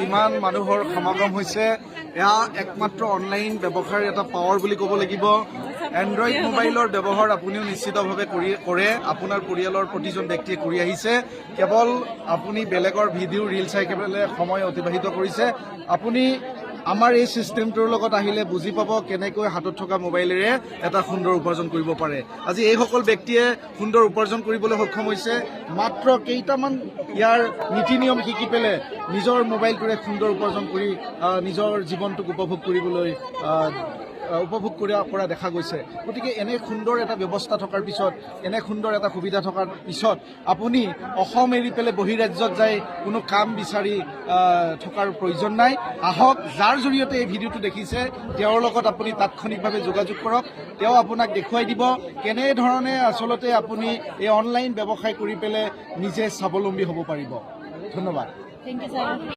ইমান মানুহৰ সমাগম হৈছে এয়া একমাত্ৰ অনলাইন ব্যৱসায়ৰ এটা পাৱাৰ বুলি ক'ব লাগিব। এণ্ড্ৰইড মোবাইলৰ ব্যৱহাৰ আপুনিও নিশ্চিতভাৱে কৰে, আপোনাৰ পৰিয়ালৰ প্ৰতিজন ব্যক্তিয়ে কৰি আহিছে। কেৱল আপুনি বেলেগৰ ভিডিঅ' ৰিল চাই কেৱল সময় অতিবাহিত কৰিছে। আপুনি আমাৰ এই চিষ্টেমটোৰ লগত আহিলে বুজি পাব কেনেকৈ হাতত থকা মোবাইলেৰে এটা সুন্দৰ উপাৰ্জন কৰিব পাৰে। আজি এইসকল ব্যক্তিয়ে সুন্দৰ উপাৰ্জন কৰিবলৈ সক্ষম হৈছে। মাত্ৰ কেইটামান ইয়াৰ নীতি নিয়ম শিকি পেলাই নিজৰ মোবাইলটোৰে সুন্দৰ উপাৰ্জন কৰি নিজৰ জীৱনটোক উপভোগ কৰিবলৈ উপভোগ কৰা দেখা গৈছে। গতিকে এনে সুন্দৰ এটা ব্যৱস্থা থকাৰ পিছত, এনে সুন্দৰ এটা সুবিধা থকাৰ পিছত আপুনি অসম এৰি পেলাই বহিৰাজ্যত যাই কোনো কাম বিচাৰি থকাৰ প্ৰয়োজন নাই। আহক, যাৰ জৰিয়তে এই ভিডিঅ'টো দেখিছে তেওঁৰ লগত আপুনি তাৎক্ষণিকভাৱে যোগাযোগ কৰক। তেওঁ আপোনাক দেখুৱাই দিব কেনেধৰণে আচলতে আপুনি এই অনলাইন ব্যৱসায় কৰি পেলাই নিজে স্বাৱলম্বী হ'ব পাৰিব। ধন্যবাদ।